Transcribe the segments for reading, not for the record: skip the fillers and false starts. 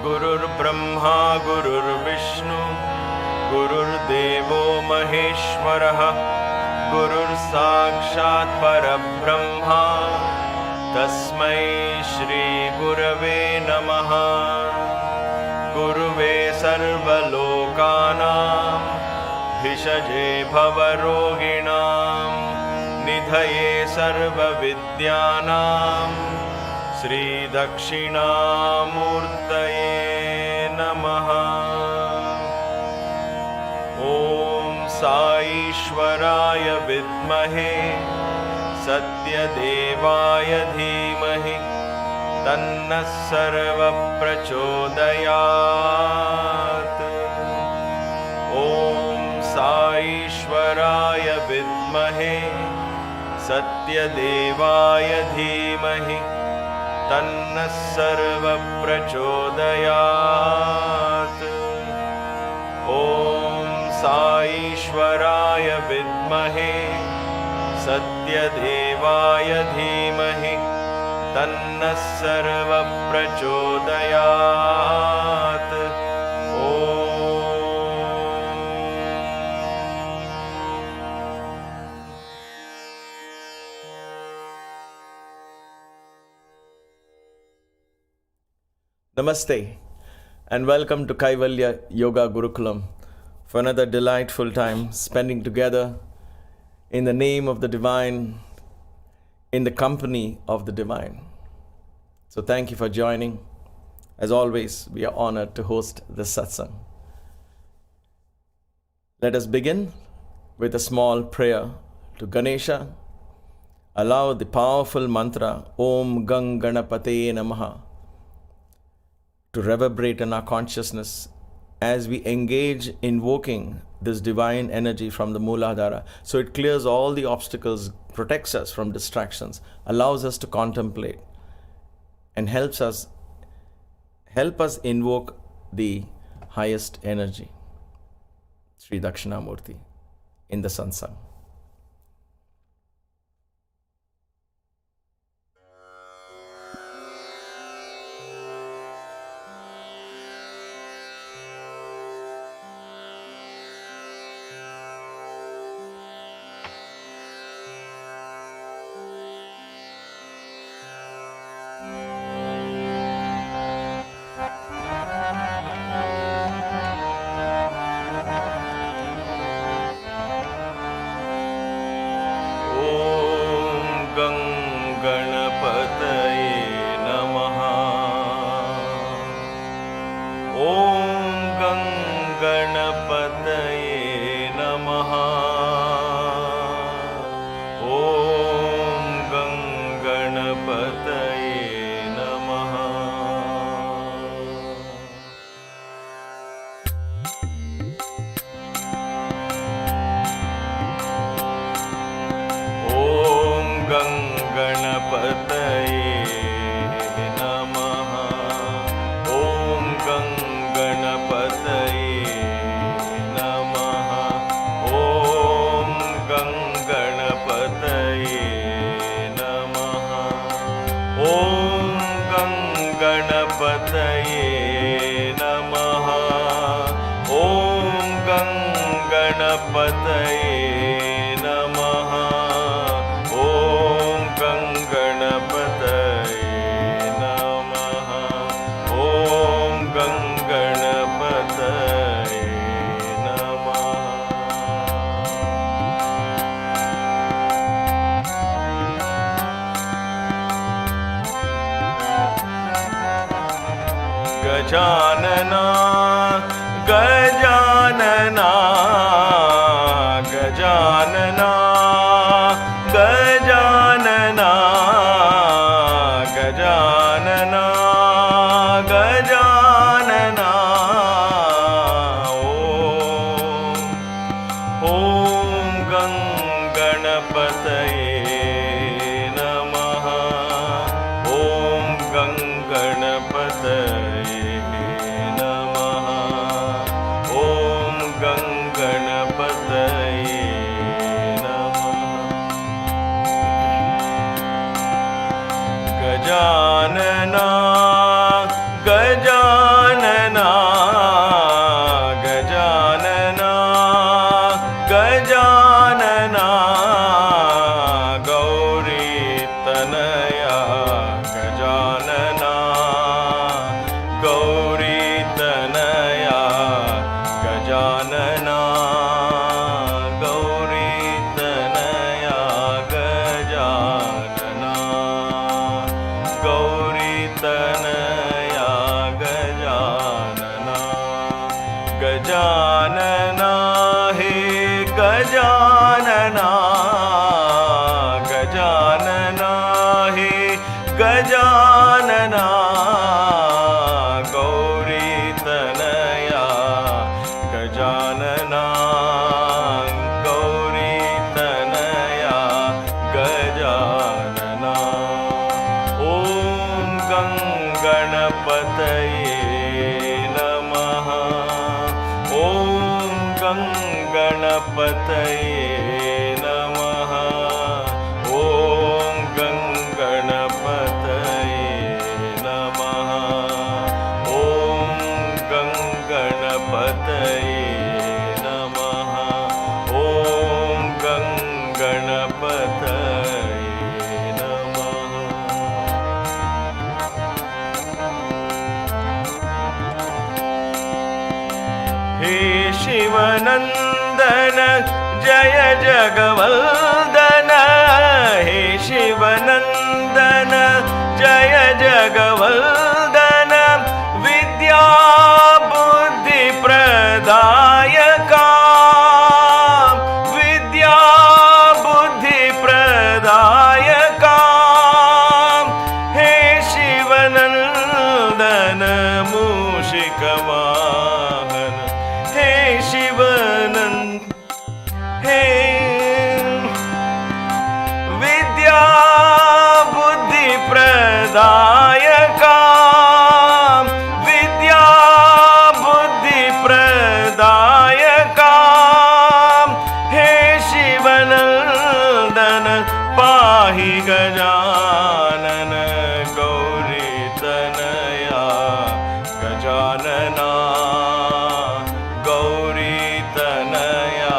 गुरुर्ब्रह्मा गुरुर्विष्णु गुरुर्देवो महेश्वरः गुरुर्साक्षात् परब्रह्मा तस्मै श्री गुरवे नमः। गुरुवे सर्वलोकानां भिषजे भवरोगिणां निधये सर्वविद्यानां श्री दक्षिणामूर्तये नमः। ॐ साईश्वराय विद्महे सत्यदेवाय धीमहि तन्नः सर्वः प्रचोदयात्। ॐ साईश्वराय विद्महे सत्यदेवाय धीमहि तन्नः सर्वः प्रचोदयात्। ॐ साईश्वराय विद्महे सत्यदेवाय धीमहि तन्नः सर्वः प्रचोदयात्। Namaste and welcome to Kaivalya Yoga Gurukulam for another delightful time spending together in the name of the divine, in the company of the divine. So thank you for joining. As always, we are honored to host this Satsang. Let us begin with a small prayer to Ganesha. Allow the powerful mantra Om Gang Ganapate Namaha to reverberate in our consciousness as we engage invoking this divine energy from the Mooladhara. So it clears all the obstacles, protects us from distractions, allows us to contemplate, and help us invoke the highest energy, Shri Dakshinamoorthy, in the Satsang. Gajanana Gajanana Gajanana Gajanana Gajanana Gajanana ॐ गं गणपतये नमः। ॐ गं गणपतये नमः। ॐ गं गणपतये नमः। Gajanana Gajanana Tanaya Gajanana Gajanana He Gajanana Gajanana He Gajanana Gauri Tanaya Gajanana Gauri Tanaya Gajanana Om Ganganapataye Namaha Om Ganganapataye Namaha Om Ganganapataye Namaha Om Ganganapataye Namaha Om Ganganapataye Namaha He Shivanandana Jaya Jagavaldana He Shivanandana Jaya Jagavaldana Vidya Buddhi Pradayaka Vidya Buddhi Pradayaka He Shivanandana Mushikavahana He Shivanand Hey Vidya Buddhi Pradayaka Vidya Buddhi Pradayaka Hey Shivanandana Pahi Gajanana Gauri Tanaya Gajanana Gauri Tanaya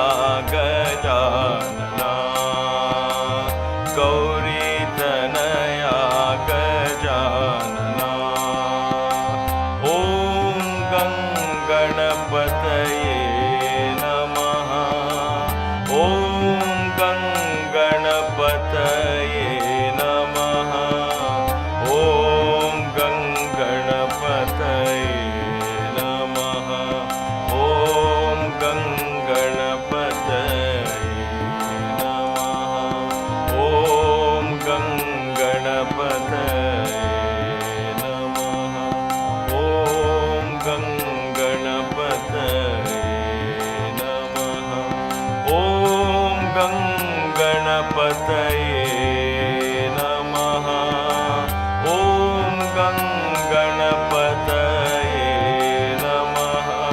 Gajanana Gauri Tanaya Gajanana Om Ganganapataye Namaha Om Ganganapataye Namaha Om Ganganapataye Namaha Om Ganganapataye Namaha Om Ganganapataye Namaha Om Ganganapataye Namaha Om Ganganapataye Namaha Om Ganganapataye Namaha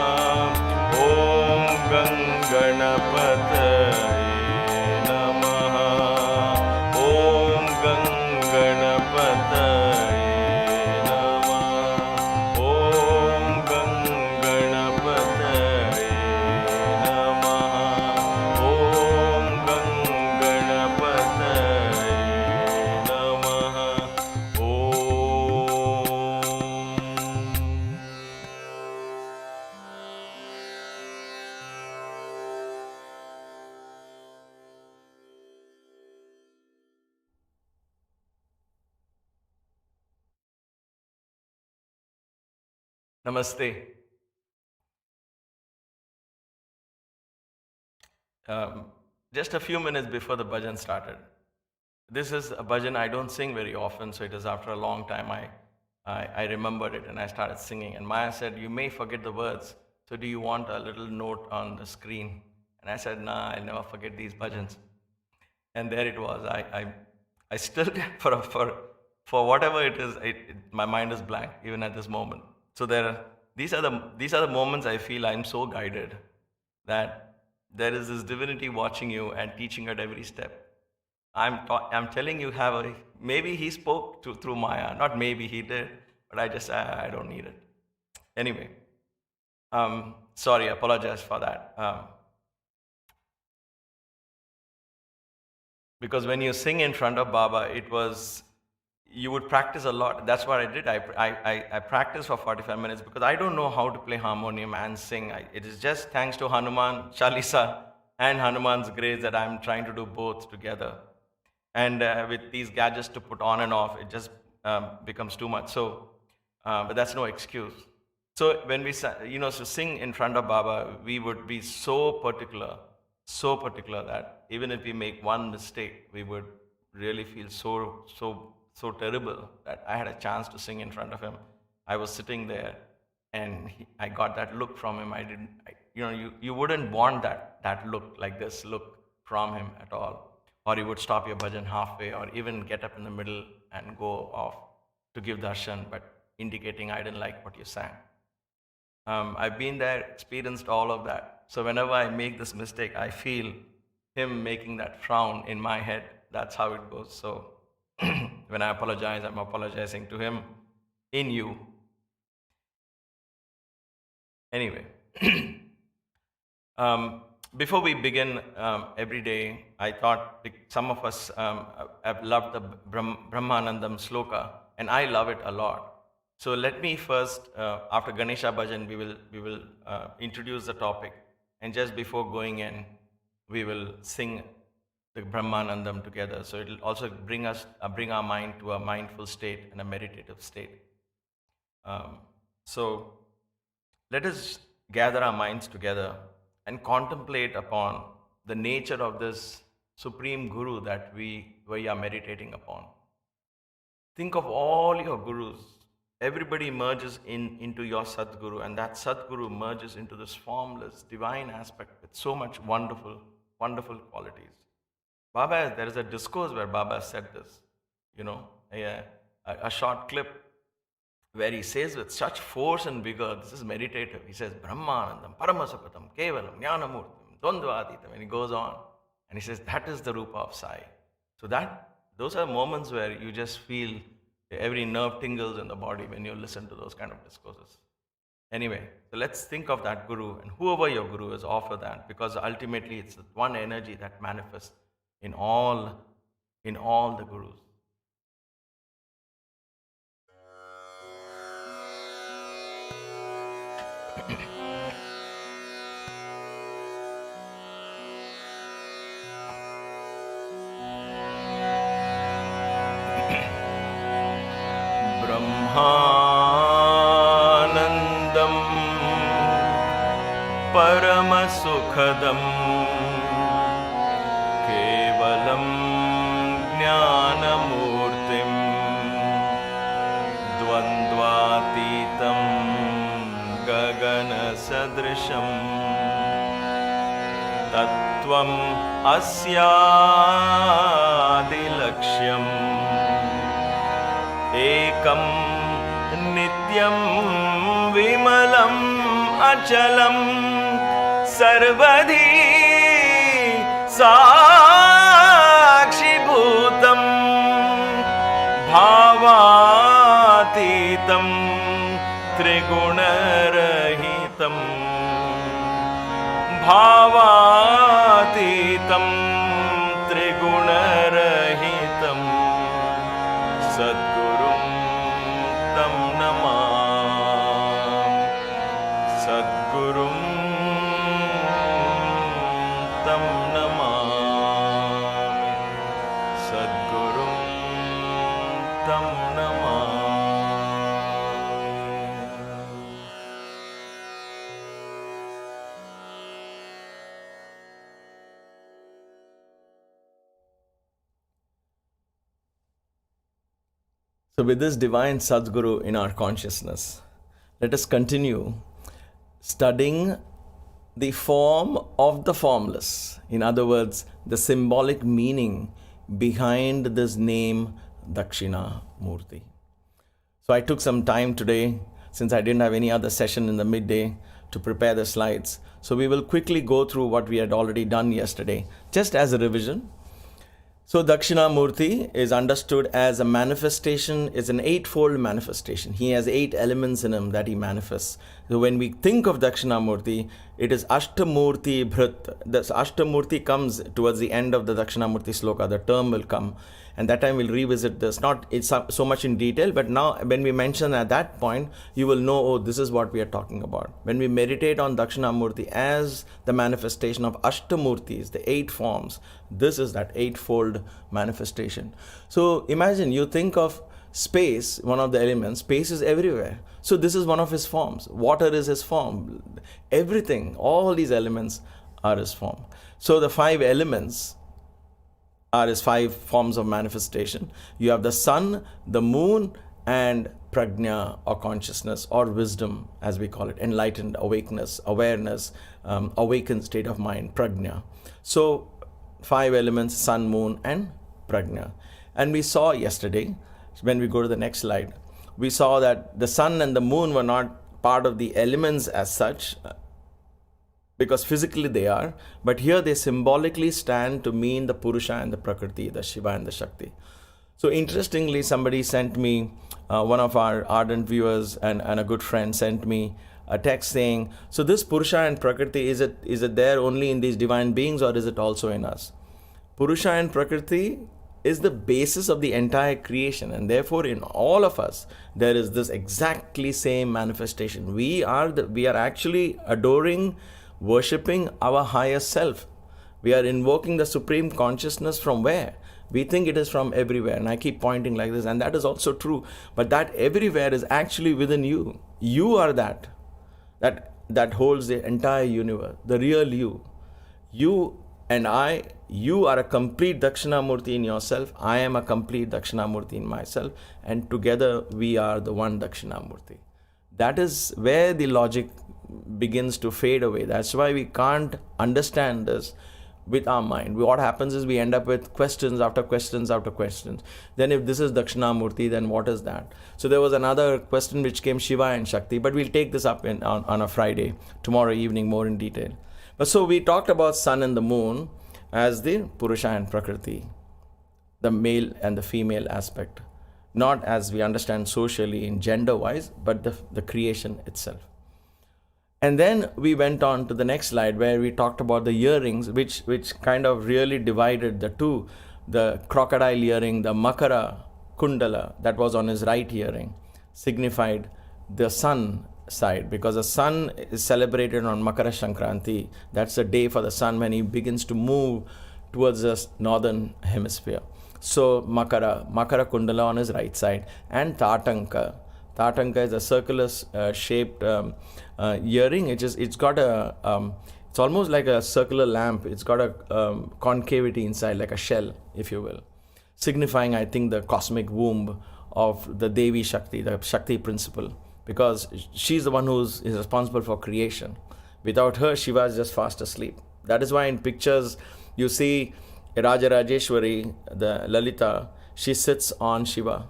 Om Ganganapataye Namaha Om Ganganapataye Namaha Om Ganganapataye Namaha Om Ganganapataye Namaha Namaste. Just a few minutes before the bhajan started. This is a bhajan I don't sing very often, so it is after a long time I remembered it and I started singing. And Maya said, "You may forget the words, so do you want a little note on the screen?" And I said, "Nah, I'll never forget these bhajans." And there it was. I still, for whatever it is, my mind is blank even at this moment. So these are the moments I feel I'm so guided that there is this divinity watching you and teaching at every step. I'm telling you, maybe he spoke through Maya, not maybe he did, but I don't need it. Anyway, sorry, I apologize for that. Because when you sing in front of Baba, you would practice a lot. That's what I did. I practiced for 45 minutes because I don't know how to play harmonium and sing. It is just thanks to Hanuman Chalisa and Hanuman's grace that I'm trying to do both together. And with these gadgets to put on and off, becomes too much. So, but that's no excuse. So when we so sing in front of Baba, we would be so particular that even if we make one mistake, we would really feel so terrible that I had a chance to sing in front of him. I was sitting there, and I got that look from him. I didn't, you wouldn't want that look, like this look from him at all. Or he would stop your bhajan halfway, or even get up in the middle and go off to give darshan, but indicating I didn't like what you sang. I've been there, experienced all of that. So whenever I make this mistake, I feel him making that frown in my head. That's how it goes. So when I apologize, I'm apologizing to him in you. Anyway, before we begin every day, I thought some of us have loved the Brahmanandam sloka, and I love it a lot. So let me first, after Ganesha Bhajan, we will introduce the topic, and just before going in, we will sing the Brahmanandam together. So it will also bring our mind to a mindful state and a meditative state. So let us gather our minds together and contemplate upon the nature of this Supreme Guru that we are meditating upon. Think of all your gurus. Everybody merges into your Sadguru, and that Sadguru merges into this formless, divine aspect with so much wonderful, wonderful qualities. There is a discourse where Baba said this, a short clip where he says with such force and vigor, this is meditative. He says, Brahmanandam, Paramasukhatam, Kaivalyam, Jnanamurtim, Dvandvaditam, and he goes on. And he says, that is the Rupa of Sai. So those are moments where you just feel every nerve tingles in the body when you listen to those kind of discourses. Anyway, so let's think of that Guru, and whoever your Guru is, offer that, because ultimately it's the one energy that manifests in all the Gurus. Brahmanandam Paramasukhadam Kevalam Jnanamurtim Dvandvatitam Gagana Sadrisham Tattvam Asyadilaksham Ekam Nityam Vimalam Achalam Sarvadhi Sakshibhutam Bhavatitam Trigunarahitam Bhavatitam Trigunarahitam Sadgurum Tam Namam Sadgurum Tam Namam Sadgurum Tam Namam. So with this divine Sadguru in our consciousness, let us continue studying the form of the formless. In other words, the symbolic meaning behind this name Dakshinamoorthy. So I took some time today, since I didn't have any other session in the midday, to prepare the slides. So we will quickly go through what we had already done yesterday, just as a revision. So Dakshinamurthy is understood as a manifestation, is an eightfold manifestation. He has 8 elements in him that he manifests. So when we think of Dakshinamurthy, it is Ashtamurthy Bhrit. This Ashtamurthy comes towards the end of the Dakshinamurthy sloka. The term will come, and that time we'll revisit this. Not it's so much in detail, but now when we mention at that point, you will know, oh, this is what we are talking about. When we meditate on Dakshinamurthy as the manifestation of Ashtamurthis, the 8 forms, this is that eightfold manifestation. So imagine, you think of space, one of the elements, space is everywhere. So this is one of his forms. Water is his form. Everything, all these elements are his form. So the 5 elements are his 5 forms of manifestation. You have the sun, the moon, and prajna, or consciousness, or wisdom, as we call it, enlightened awakeness, awareness, awakened state of mind, prajna. So 5 elements, sun, moon, and prajna. And we saw yesterday, when we go to the next slide, we saw that the sun and the moon were not part of the elements as such, because physically they are, but here they symbolically stand to mean the Purusha and the Prakriti, the Shiva and the Shakti. So interestingly, somebody sent me, one of our ardent viewers and a good friend sent me a text saying, so this Purusha and Prakriti, is it there only in these divine beings, or is it also in us? Purusha and Prakriti is the basis of the entire creation, and therefore in all of us there is this exactly same manifestation. We are actually adoring, worshipping our higher self. We are invoking the supreme consciousness from where? We think it is from everywhere, and I keep pointing like this, and that is also true. But that everywhere is actually within you. You are that holds the entire universe, the real you. You and I, you are a complete Dakshinamurthy in yourself. I am a complete Dakshinamurthy in myself, and together we are the one Dakshinamurthy. That is where the logic begins to fade away. That's why we can't understand this with our mind. What happens is we end up with questions after questions after questions. Then if this is Dakshinamurthy, then what is that? So there was another question which came, Shiva and Shakti, but we'll take this up on a Friday, tomorrow evening, more in detail. But so we talked about sun and the moon as the Purusha and Prakriti, the male and the female aspect, not as we understand socially in gender-wise, but the creation itself. And then we went on to the next slide where we talked about the earrings, which kind of really divided the two. The crocodile earring, the Makara Kundala that was on his right earring, signified the sun side, because the sun is celebrated on Makara Sankranti. That's the day for the sun when he begins to move towards the northern hemisphere. So Makara Kundala on his right side, and Tatanka. Tatanka is a circular shaped earring. It's got it's almost like a circular lamp. It's got a concavity inside, like a shell, if you will, signifying, I think, the cosmic womb of the Devi Shakti, the Shakti principle, because she's the one is responsible for creation. Without her, Shiva is just fast asleep. That is why in pictures you see Raja Rajeshwari, the Lalita, she sits on Shiva.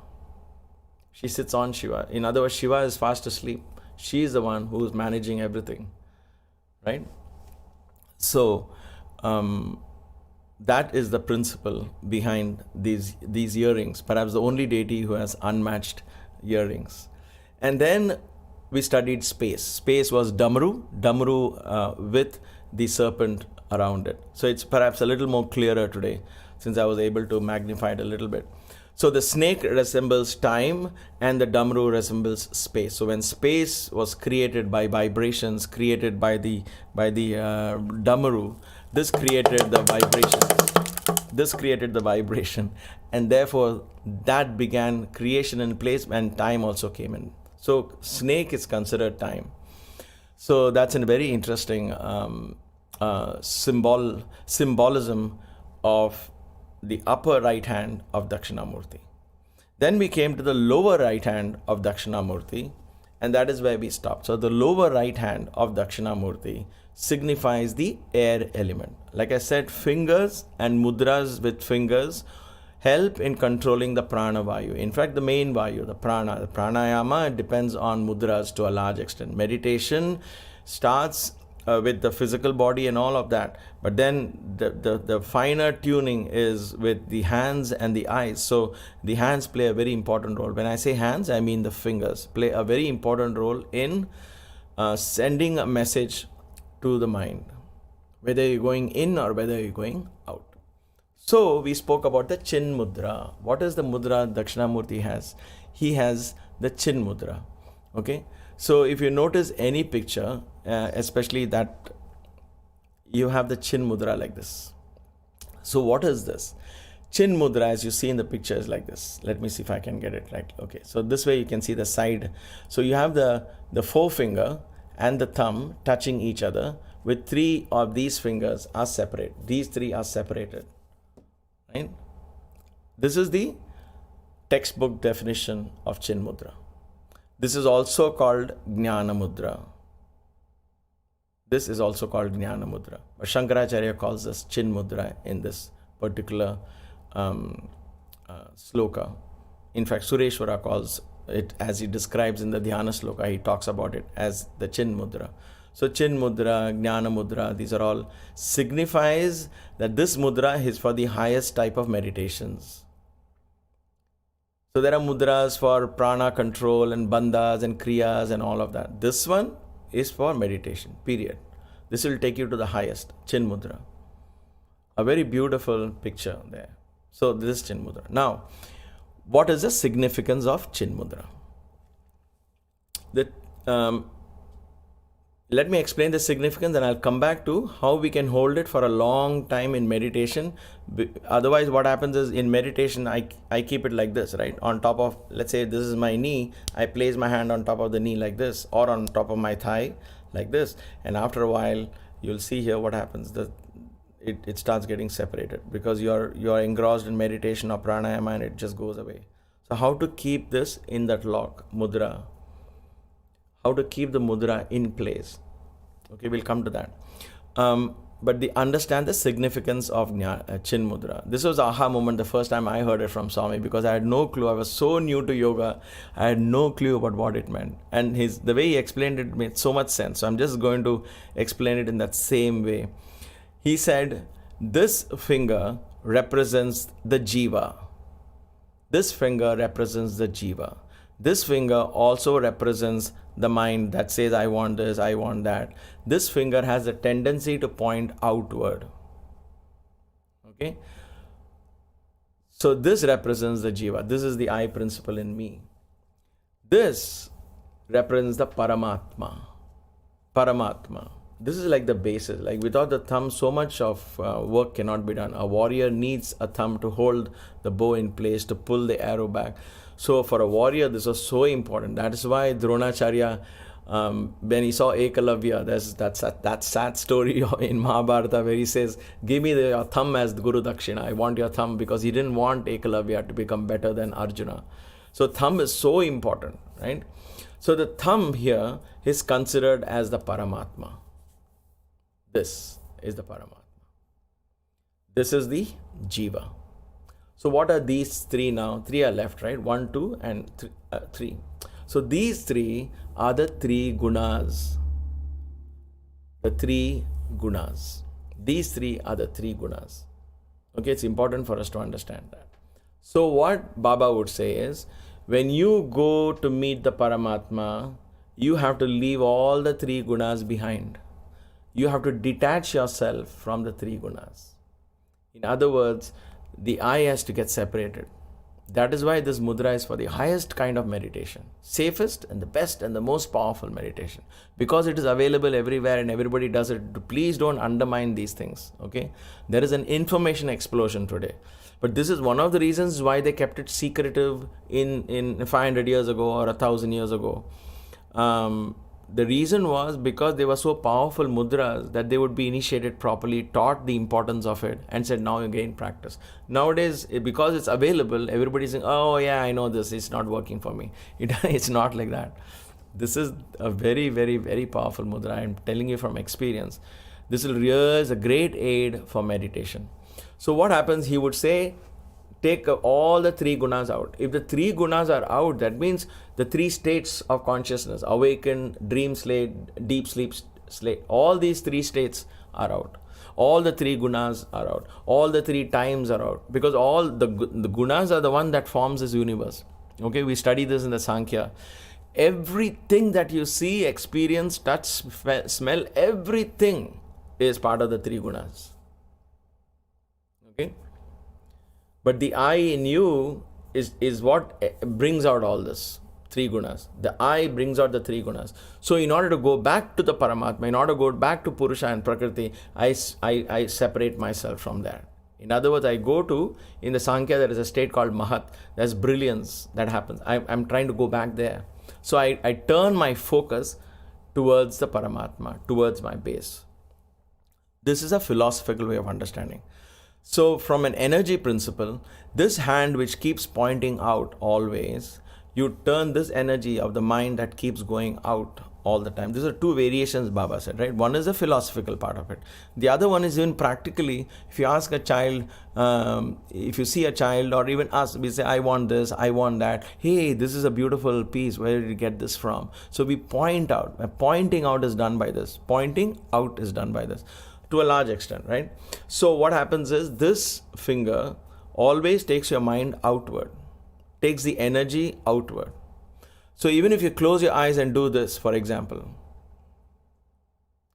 She sits on Shiva. In other words, Shiva is fast asleep. She is the one who is managing everything, right? So that is the principle behind these earrings. Perhaps the only deity who has unmatched earrings. And then we studied space. Space was Damru with the serpent around it. So it's perhaps a little more clearer today, since I was able to magnify it a little bit. So the snake resembles time and the Damru resembles space. So when space was created by vibrations created by the Damru, this created the vibration. And therefore that began creation in place, and time also came in. So snake is considered time. So that's a very interesting symbolism of the upper right hand of Dakshinamurthy. Then we came to the lower right hand of Dakshinamurthy, and that is where we stopped. So the lower right hand of Dakshinamurthy signifies the air element. Like I said, fingers and mudras with fingers help in controlling the prana vayu. In fact, the main vayu, the pranayama, depends on mudras to a large extent. Meditation starts with the physical body and all of that, but then the finer tuning is with the hands and the eyes. So the hands play a very important role. When I say hands, I mean the fingers play a very important role in sending a message to the mind, whether you're going in or whether you're going out. So we spoke about the chin mudra. What is the mudra Dakshinamurthy has? He has the chin mudra. Okay, so if you notice any picture, especially that you have the chin mudra like this. So what is this? Chin mudra, as you see in the picture, is like this. Let me see if I can get it right. Okay, so this way you can see the side. So you have the forefinger and the thumb touching each other, with 3 of these fingers are separate. These 3 are separated. Right? This is the textbook definition of Chin mudra. This is also called Jnana mudra. This is also called Jnana mudra. But Shankaracharya calls us Chin mudra in this particular sloka. In fact, Sureshwara calls it, as he describes in the Dhyana sloka, he talks about it as the Chin mudra. So Chin mudra, Jnana mudra, these are all signifies that this mudra is for the highest type of meditations. So there are mudras for prana control and bandhas and kriyas and all of that. This one is for meditation, period. This will take you to the highest, Chin mudra. A very beautiful picture there. So this is Chin mudra. Now, what is the significance of Chin mudra? Let me explain the significance, and I'll come back to how we can hold it for a long time in meditation. Otherwise, what happens is in meditation, I keep it like this, right? On top of, let's say this is my knee, I place my hand on top of the knee like this, or on top of my thigh like this. And after a while, you'll see here what happens. It starts getting separated because you're engrossed in meditation or pranayama, and it just goes away. So how to keep this in that lock, mudra? How to keep the mudra in place? Okay, we'll come to that. But understand the significance of Chin mudra. This was aha moment the first time I heard it from Swami, because I had no clue. I was so new to yoga. I had no clue about what it meant. And the way he explained it made so much sense. So I'm just going to explain it in that same way. He said, this finger represents the jiva. This finger represents the jiva. This finger also represents the mind that says, I want this, I want that. This finger has a tendency to point outward. Okay? So this represents the jiva. This is the I principle in me. This represents the Paramatma. Paramatma. This is like the basis. Like without the thumb, so much of work cannot be done. A warrior needs a thumb to hold the bow in place, to pull the arrow back. So for a warrior, this was so important. That is why Dronacharya, when he saw Ekalavya, there's that sad story in Mahabharata where he says, give me your thumb as the Guru Dakshina. I want your thumb, because he didn't want Ekalavya to become better than Arjuna. So thumb is so important, right? So the thumb here is considered as the Paramatma. This is the Paramatma. This is the Jiva. So what are these 3 now? 3 are left, right? 1, 2 and 3. So these 3 are the 3 gunas. The 3 gunas. These 3 are the 3 gunas. Okay, it's important for us to understand that. So what Baba would say is, when you go to meet the Paramatma, you have to leave all the 3 gunas behind. You have to detach yourself from the 3 gunas. In other words, the I has to get separated. That is why this mudra is for the highest kind of meditation. Safest and the best and the most powerful meditation. Because it is available everywhere and everybody does it. Please don't undermine these things. Okay? There is an information explosion today. But this is one of the reasons why they kept it secretive in 500 years ago or 1,000 years ago. The reason was because they were so powerful mudras that they would be initiated properly, taught the importance of it, and said, now you gain practice. Nowadays, because it's available, everybody's saying, oh yeah, I know this, it's not working for me. It's not like that. This is a very, very, very powerful mudra. I'm telling you from experience. This will really is a great aid for meditation. So what happens, he would say, take all the 3 gunas out. If the 3 gunas are out, that means the 3 states of consciousness, awakened, dream state, deep sleep state, all these 3 states are out. All the 3 gunas are out. All the 3 times are out. Because all the gunas are the one that forms this universe. Okay, we study this in the Sankhya. Everything that you see, experience, touch, smell, everything is part of the 3 gunas. Okay? But the I in you is what brings out all this, 3 gunas. The I brings out the 3 gunas. So in order to go back to the Paramatma, in order to go back to Purusha and Prakriti, I separate myself from that. In other words, I go to, in the Sankhya, there is a state called Mahat. There's brilliance that happens. I'm trying to go back there. So I turn my focus towards the Paramatma, towards my base. This is a philosophical way of understanding. So from an energy principle, this hand which keeps pointing out always, you turn this energy of the mind that keeps going out all the time. These are two variations Baba said, right? One is the philosophical part of it. The other one is even practically, if you ask a child, if you see a child or even us, we say, I want this, I want that. Hey, this is a beautiful piece. Where did you get this from? So we point out. Pointing out is done by this. Pointing out is done by this to a large extent, right? So what happens is this finger always takes your mind outward, takes the energy outward. So even if you close your eyes and do this, for example,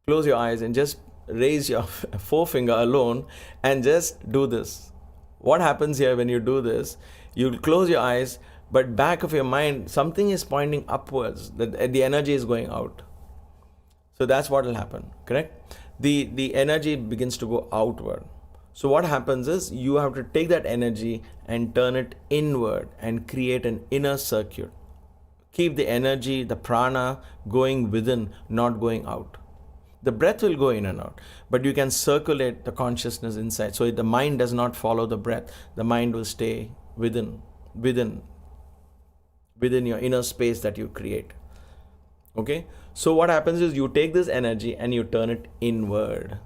close your eyes and just raise your forefinger alone and just do this. What happens here when you do this? You close your eyes, but back of your mind, something is pointing upwards. The energy is going out. So that's what will happen, correct? The energy begins to go outward. So what happens is you have to take that energy and turn it inward and create an inner circuit. Keep the energy, the prana going within, not going out. The breath will go in and out, but you can circulate the consciousness inside. So the mind does not follow the breath. The mind will stay within your inner space that you create. Okay? So what happens is you take this energy and you turn it inward,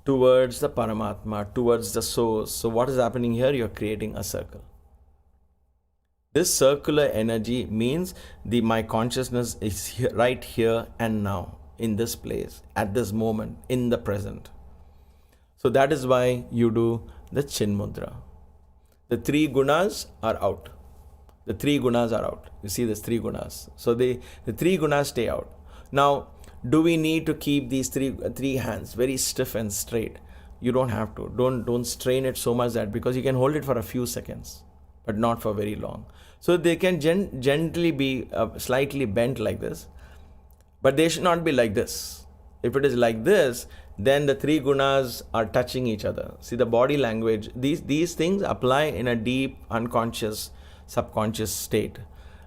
towards the Paramatma, towards the source. So what is happening here? You're creating a circle. This circular energy means my consciousness is here, right here and now, in this place, at this moment, in the present. So that is why you do the Chin Mudra. The three gunas are out. The three gunas are out. You see these three gunas. So the three gunas stay out. Now, do we need to keep these three hands very stiff and straight? You don't have to. Don't strain it so much that, because you can hold it for a few seconds, but not for very long. So they can gently be slightly bent like this, but they should not be like this. If it is like this, then the three gunas are touching each other. See the body language. These things apply in a deep unconscious, subconscious state.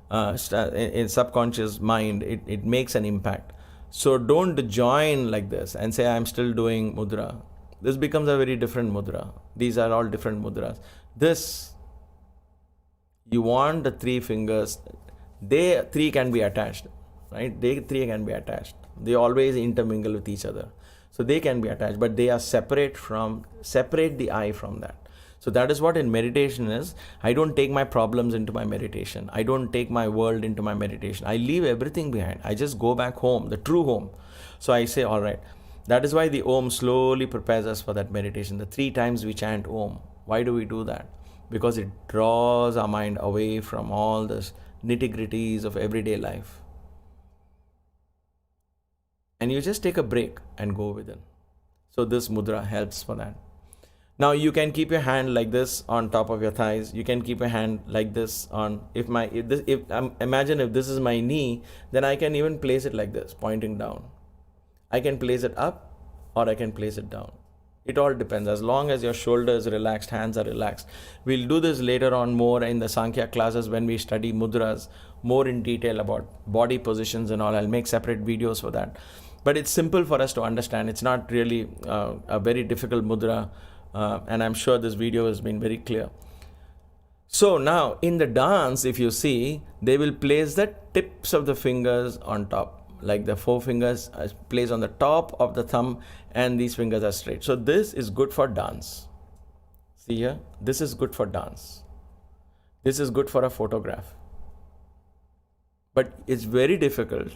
In subconscious mind, it makes an impact. So don't join like this and say, I'm still doing mudra. This becomes a very different mudra. These are all different mudras. This, you want the three fingers, three can be attached, right? Three can be attached. They always intermingle with each other. So they can be attached, but they are separate the I from that. So that is what in meditation is. I don't take my problems into my meditation. I don't take my world into my meditation. I leave everything behind. I just go back home, the true home. So I say, all right. That is why the Om slowly prepares us for that meditation. The 3 times we chant Om. Why do we do that? Because it draws our mind away from all the nitty-gritties of everyday life. And you just take a break and go within. So this mudra helps for that. Now you can keep your hand like this on top of your thighs. You can keep your hand like this on, imagine if this is my knee, then I can even place it like this, pointing down. I can place it up or I can place it down. It all depends. As long as your shoulder is relaxed, hands are relaxed. We'll do this later on more in the Sankhya classes when we study mudras more in detail about body positions and all. I'll make separate videos for that. But it's simple for us to understand. It's not really a very difficult mudra. And I'm sure this video has been very clear. So now in the dance, if you see, they will place the tips of the fingers on top. Like the 4 fingers are placed on the top of the thumb and these fingers are straight. So this is good for dance. See here, this is good for dance. This is good for a photograph. But it's very difficult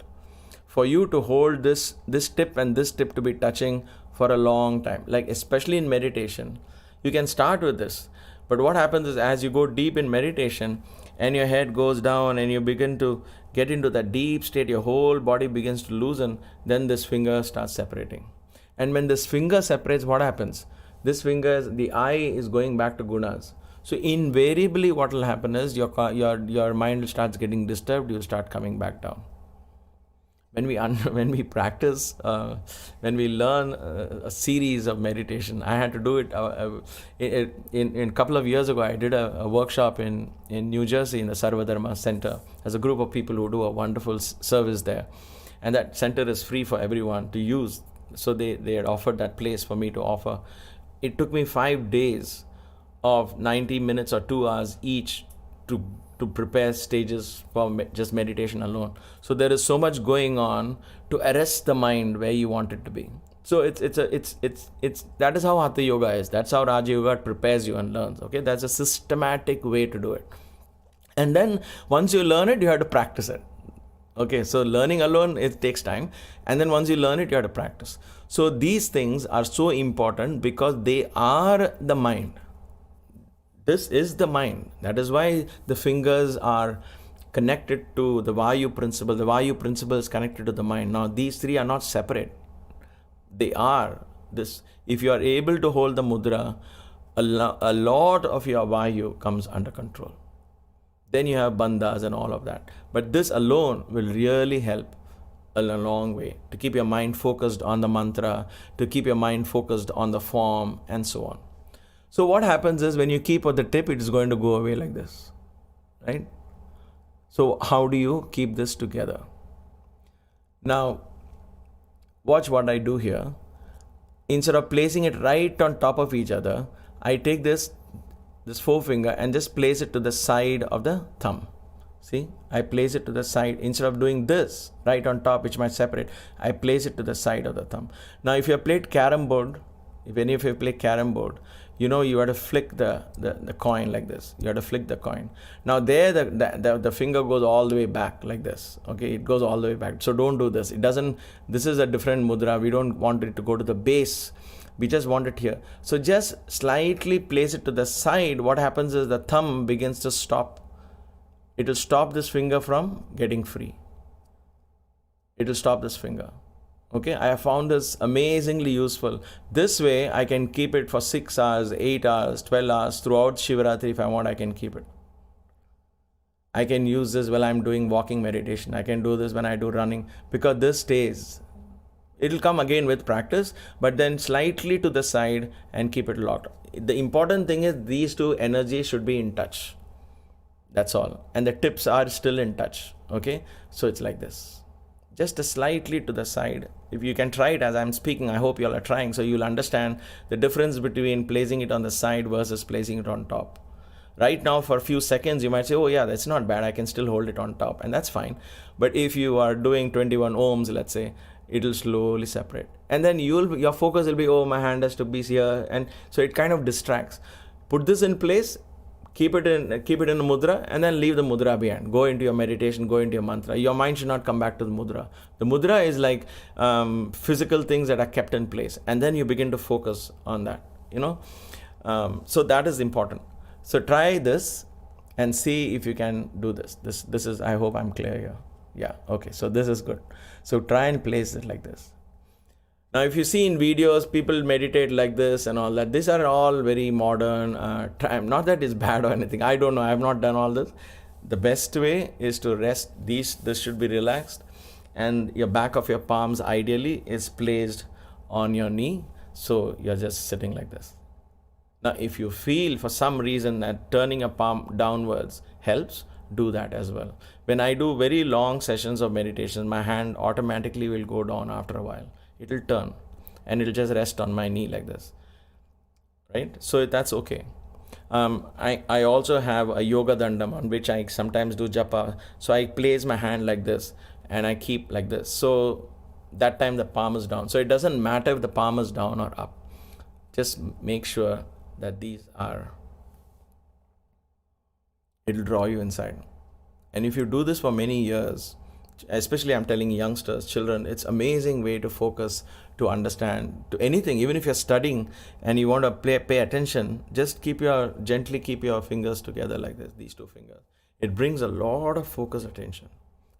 for you to hold this tip and this tip to be touching for a long time. Like especially in meditation, you can start with this. But what happens is as you go deep in meditation and your head goes down and you begin to get into that deep state, your whole body begins to loosen, then this finger starts separating. And when this finger separates, what happens? This finger, the eye is going back to gunas. So invariably what will happen is your mind starts getting disturbed, you'll start coming back down. when we practice, when we learn a series of meditation. I had to do it in a couple of years ago. I did a workshop in New Jersey in the Sarvadharma Center. There's a group of people who do a wonderful service there, and that center is free for everyone to use. So they had offered that place for me to offer. It took me 5 days of 90 minutes or 2 hours each to prepare stages for just meditation alone. So there is so much going on to arrest the mind where you want it to be. So it's that is how Hatha Yoga is. That's how Raja Yoga prepares you and learns. Okay, that's a systematic way to do it. And then once you learn it, you have to practice it. Okay, so learning alone, it takes time. And then once you learn it, you have to practice. So these things are so important because they are the mind. This is the mind. That is why the fingers are connected to the Vayu principle. The Vayu principle is connected to the mind. Now, these three are not separate. They are this. If you are able to hold the mudra, a lot of your Vayu comes under control. Then you have bandhas and all of that. But this alone will really help a long way to keep your mind focused on the mantra, to keep your mind focused on the form, and so on. So what happens is when you keep at the tip, it is going to go away like this, right? So how do you keep this together? Now, watch what I do here. Instead of placing it right on top of each other, I take this forefinger and just place it to the side of the thumb. See, I place it to the side. Instead of doing this right on top, which might separate, I place it to the side of the thumb. Now, if you have played carom board, if any of you play carom board, you know you have to flick the coin like this. You have to flick the coin. Now there the finger goes all the way back like this. Okay, it goes all the way back. So don't do this. It doesn't. This is a different mudra. We don't want it to go to the base. We just want it here. So just slightly place it to the side. What happens is the thumb begins to stop. It will stop this finger from getting free. It will stop this finger. Okay, I have found this amazingly useful. This way, I can keep it for 6 hours, 8 hours, 12 hours throughout Shivaratri. If I want, I can keep it. I can use this while I'm doing walking meditation. I can do this when I do running because this stays. It will come again with practice, but then slightly to the side and keep it locked. The important thing is these two energies should be in touch. That's all. And the tips are still in touch. Okay, so it's like this. Just a slightly to the side. If you can try it as I'm speaking, I hope you all are trying, so you'll understand the difference between placing it on the side versus placing it on top. Right now, for a few seconds, you might say, oh yeah, that's not bad, I can still hold it on top, and that's fine. But if you are doing 21 ohms, let's say, it will slowly separate. And then your focus will be, oh, my hand has to be here, and so it kind of distracts. Put this in place, keep it in a mudra, and then leave the mudra behind. Go into your meditation, go into your mantra. Your mind should not come back to the mudra. The mudra is like physical things that are kept in place, and then you begin to focus on that, so that is important. So try this and see if you can do this. This is, I hope I'm clear here. Yeah, okay, so this is good. So try and place it like this. Now, if you see in videos, people meditate like this and all that. These are all very modern. Not that it's bad or anything. I don't know. I have not done all this. The best way is to rest. This should be relaxed. And your back of your palms ideally is placed on your knee. So you're just sitting like this. Now, if you feel for some reason that turning a palm downwards helps, do that as well. When I do very long sessions of meditation, my hand automatically will go down after a while. It will turn and it will just rest on my knee like this, right? So that's okay. I also have a yoga dandam on which I sometimes do japa. So I place my hand like this and I keep like this. So that time the palm is down. So it doesn't matter if the palm is down or up. Just make sure that these are, it will draw you inside. And if you do this for many years, especially I'm telling youngsters, children, it's amazing way to focus, to understand, to anything. Even if you're studying and you want to pay attention, just gently keep your fingers together like this, these two fingers. It brings a lot of focus attention.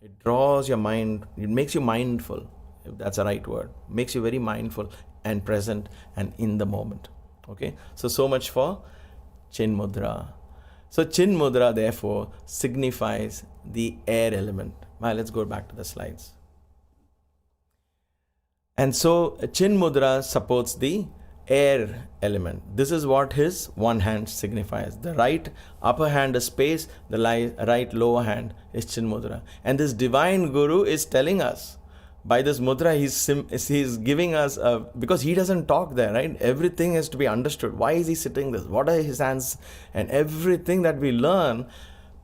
It draws your mind, it makes you mindful, if that's the right word. Makes you very mindful and present and in the moment. Okay, so much for Chin Mudra. So Chin Mudra therefore signifies the air element. Now let's go back to the slides. And so Chin Mudra supports the air element. This is what his one hand signifies. The right upper hand is space, the right lower hand is Chin Mudra. And this divine Guru is telling us, by this mudra, he's giving us, because he doesn't talk there, right? Everything has to be understood. Why is he sitting this? What are his hands? And everything that we learn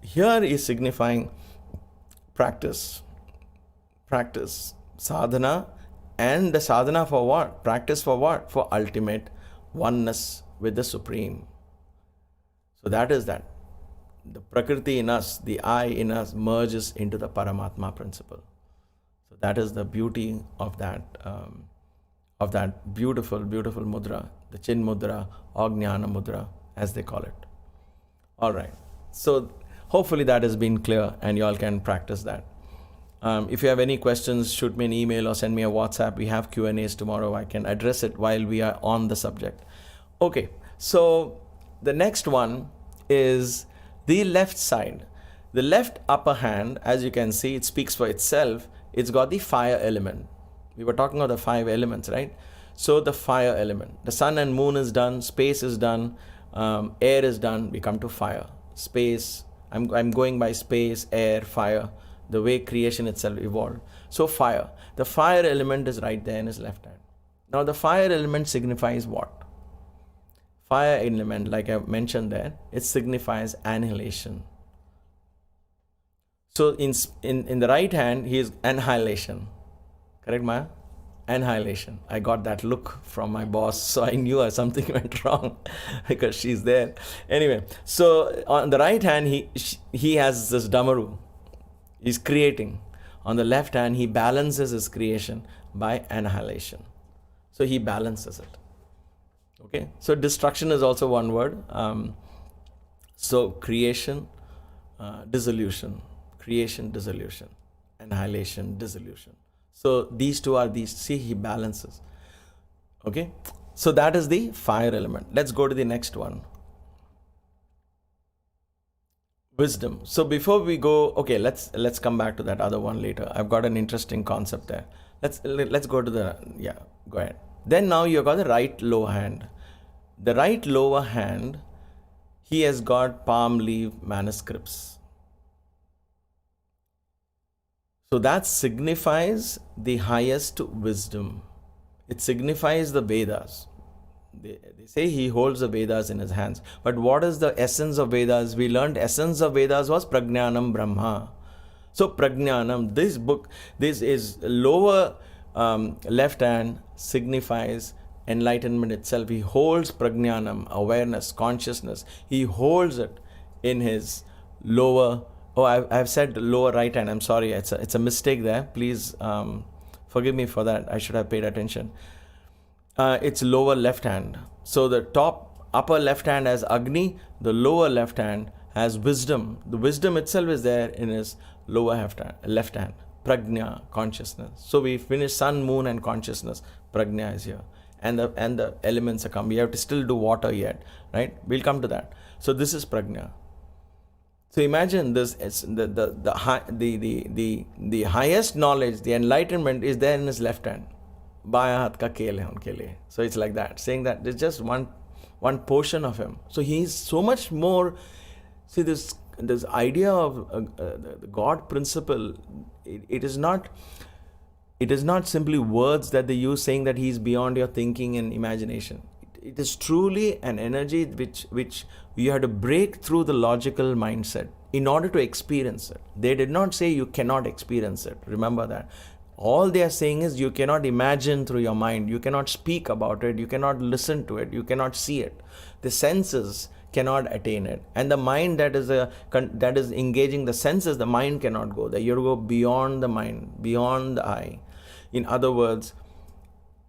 here is signifying practice. Practice. Sadhana. And the sadhana for what? Practice for what? For ultimate oneness with the Supreme. So that is that. The Prakriti in us, the I in us, merges into the Paramatma principle. So that is the beauty of that beautiful, beautiful mudra, the Chin Mudra or Jnana Mudra, as they call it. All right. So hopefully that has been clear and you all can practice that. If you have any questions, shoot me an email or send me a WhatsApp. We have Q&As tomorrow. I can address it while we are on the subject. Okay, so the next one is the left side. The left upper hand, as you can see, it speaks for itself. It's got the fire element. We were talking about the 5 elements, right? So the fire element. The sun and moon is done. Space is done. Air is done. We come to fire. Space. I'm going by space, air, fire. The way creation itself evolved. So fire. The fire element is right there in his left hand. Now the fire element signifies what? Fire element, like I mentioned there, it signifies annihilation. So in the right hand, he is annihilation. Correct, Maya? Annihilation. I got that look from my boss, so I knew something went wrong because she's there. Anyway, so on the right hand, he has this Damaru. He's creating. On the left hand, he balances his creation by annihilation. So he balances it. Okay. So destruction is also one word. So creation, dissolution. Creation, dissolution. Annihilation, dissolution. So these two are these. See, he balances. Okay. So that is the fire element. Let's go to the next one. Wisdom. So before we go, okay, let's come back to that other one later. I've got an interesting concept there. Let's go to go ahead. Then now you've got the right lower hand. The right lower hand, he has got palm leaf manuscripts. So that signifies the highest wisdom. It signifies the Vedas. They say he holds the Vedas in his hands. But what is the essence of Vedas? We learned essence of Vedas was Prajnanam Brahma. So Prajnanam, this is lower left hand signifies enlightenment itself. He holds Prajnanam, awareness, consciousness. He holds it in his lower, I've said lower right hand. I'm sorry, it's a mistake there. Please forgive me for that. I should have paid attention. It's lower left hand. So the upper left hand has Agni, the lower left hand has wisdom. The wisdom itself is there in his lower left hand. Prajna, consciousness. So we finish sun, moon and consciousness. Prajna is here. And the elements are come. We have to still do water yet, right? We'll come to that. So this is Prajna. So imagine this, it's the highest knowledge, the enlightenment is there in his left hand. So it's like that, saying that there's just one portion of him. So he's so much more. See, this idea of the God principle, it is not simply words that they use saying that he's beyond your thinking and imagination. It is truly an energy which you have to break through the logical mindset in order to experience it. They did not say you cannot experience it. Remember that. All they are saying is you cannot imagine through your mind. You cannot speak about it. You cannot listen to it. You cannot see it. The senses cannot attain it. And the mind that is engaging the senses, the mind cannot go there. You have to go beyond the mind, beyond the eye. In other words,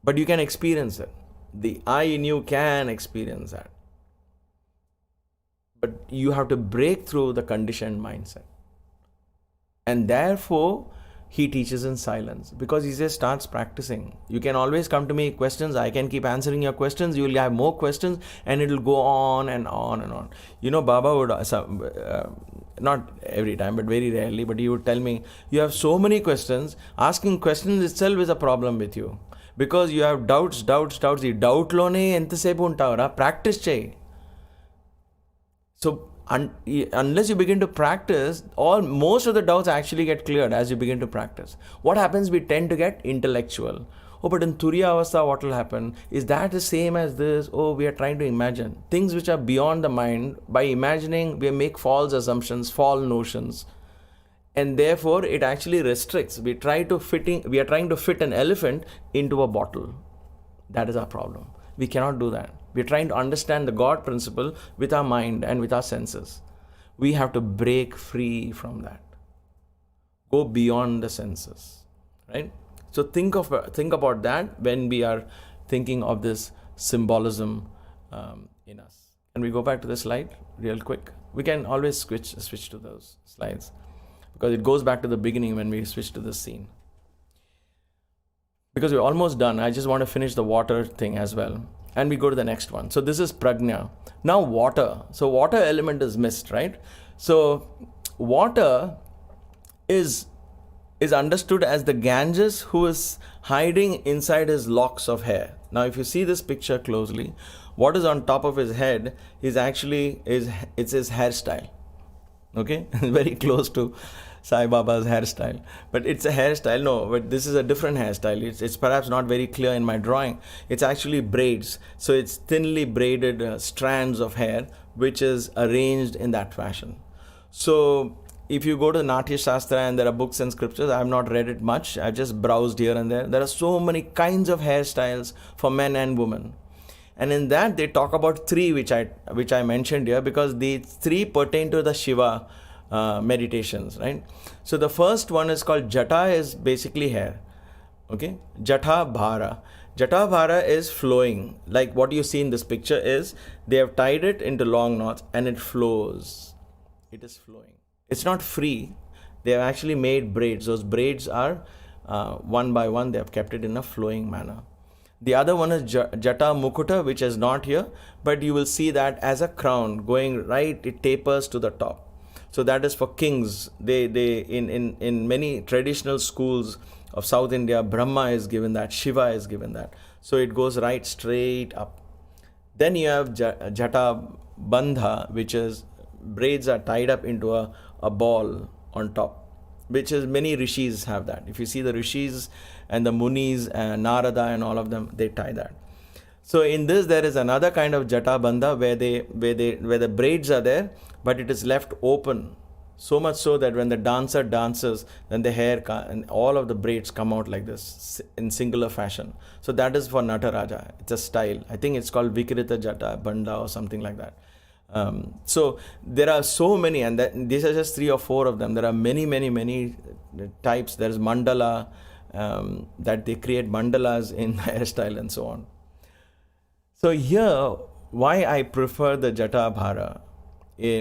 but you can experience it. The I in you can experience that. But you have to break through the conditioned mindset. And therefore, he teaches in silence because he just starts practicing. You can always come to me questions. I can keep answering your questions. You will have more questions and it will go on and on and on. You know, Baba would, not every time, but very rarely, but he would tell me, you have so many questions. Asking questions itself is a problem with you. Because you have doubts. ఈ డౌట్లోనే ఎంతసేపు ఉంటావురా, practice చేయి. So unless you begin to practice, most of the doubts actually get cleared as you begin to practice. What happens? We tend to get intellectual. Oh, but in Turiya Avastha, what will happen? Is that the same as this? Oh, we are trying to imagine things which are beyond the mind. By imagining, we make false assumptions, false notions. And therefore, it actually restricts. We are trying to fit an elephant into a bottle. That is our problem. We cannot do that. We are trying to understand the God principle with our mind and with our senses. We have to break free from that. Go beyond the senses, right? So think about that when we are thinking of this symbolism in us. Can we go back to the slide real quick? We can always switch to those slides, because it goes back to the beginning when we switch to this scene. Because we're almost done, I just want to finish the water thing as well. And we go to the next one. So this is prajna. Now water. So water element is missed, right? So water is understood as the Ganges who is hiding inside his locks of hair. Now if you see this picture closely, what is on top of his head is actually it's his hairstyle. Okay? Very close to Sai Baba's hairstyle, but it's a hairstyle. No, but this is a different hairstyle. It's perhaps not very clear in my drawing. It's actually braids. So it's thinly braided strands of hair, which is arranged in that fashion. So if you go to Natya Shastra, and there are books and scriptures, I have not read it much. I've just browsed here and there. There are so many kinds of hairstyles for men and women. And in that, they talk about three, which I mentioned here, because these three pertain to the Shiva meditations, right? So the first one is called Jata, is basically hair. Okay, Jata Bhara. Jata Bhara is flowing. Like what you see in this picture is they have tied it into long knots and it flows. It is flowing. It's not free. They have actually made braids. Those braids are one by one. They have kept it in a flowing manner. The other one is Jata Mukuta, which is not here, but you will see that as a crown going right. It tapers to the top. So that is for kings. They in many traditional schools of South India, Brahma is given that, Shiva is given that. So it goes right straight up. Then you have Jata Bandha, which is braids are tied up into a ball on top, which is many rishis have that. If you see the rishis and the munis and Narada and all of them, they tie that. So in this, there is another kind of Jata Bandha where the braids are there, but it is left open, so much so that when the dancer dances, then the hair and all of the braids come out like this in singular fashion. So that is for Nataraja. It's a style. I think it's called Vikrita Jata Bandha or something like that. So there are so many, and these are just 3 or 4 of them. There are many types. There is mandala, that they create mandalas in hairstyle and so on. So here, why I prefer the Jata Bhara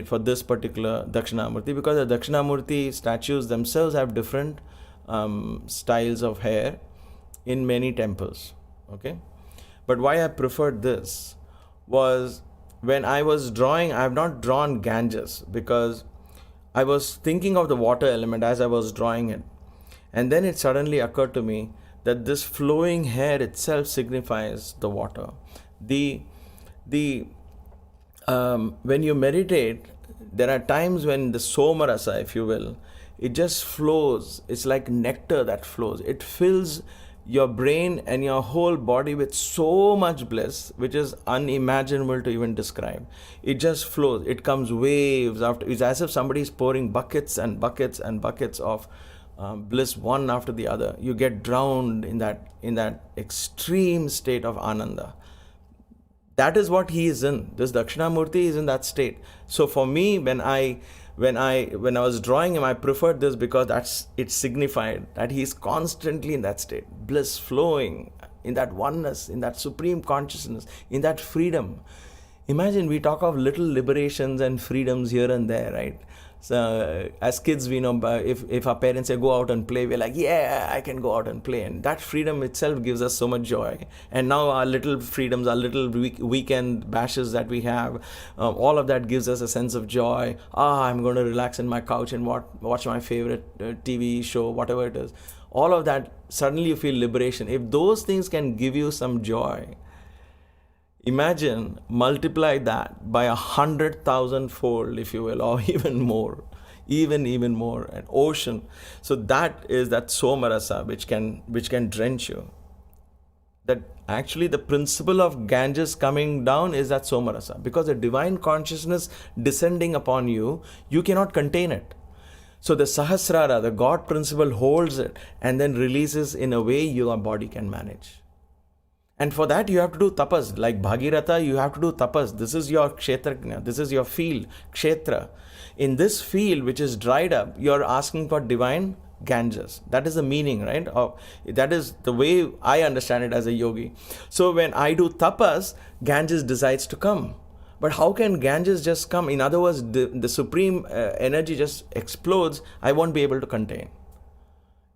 for this particular Dakshinamurti, because the Dakshinamurti statues themselves have different styles of hair in many temples. Okay, but why I preferred this was, when I was drawing, I have not drawn Ganges because I was thinking of the water element as I was drawing it, and then it suddenly occurred to me that this flowing hair itself signifies the water. When you meditate, there are times when the somarasa, if you will, it just flows. It's like nectar that flows. It fills your brain and your whole body with so much bliss, which is unimaginable to even describe. It just flows. It comes waves after. It's as if somebody is pouring buckets and buckets and buckets of bliss one after the other. You get drowned in that extreme state of ananda. That is what he is in. This Dakshinamurti is in that state. So for me, when I was drawing him, I preferred this because it signified that he is constantly in that state, bliss flowing, in that oneness, in that supreme consciousness, in that freedom. Imagine, we talk of little liberations and freedoms here and there, right? So as kids, we know, if our parents say go out and play, we're like, yeah, I can go out and play, and that freedom itself gives us so much joy. And now our little freedoms, our little weekend bashes that we have, all of that gives us a sense of joy. I'm going to relax in my couch and watch my favorite TV show, whatever it is. all of that, suddenly you feel liberation. If those things can give you some joy, imagine multiply that by 100,000 fold, if you will, or even more, even more, an ocean. So that is that somarasa which can drench you. That actually the principle of Ganges coming down is that somarasa, because the divine consciousness descending upon you, you cannot contain it. So the Sahasrara, the God principle, holds it and then releases in a way your body can manage. And for that you have to do tapas. Like Bhagiratha, you have to do tapas. This is your kshetrajna, this is your field, kshetra. In this field which is dried up, you are asking for divine Ganges. That is the meaning, right? That is the way I understand it as a yogi. So when I do tapas, Ganges decides to come. But how can Ganges just come? In other words, the supreme energy just explodes. I won't be able to contain.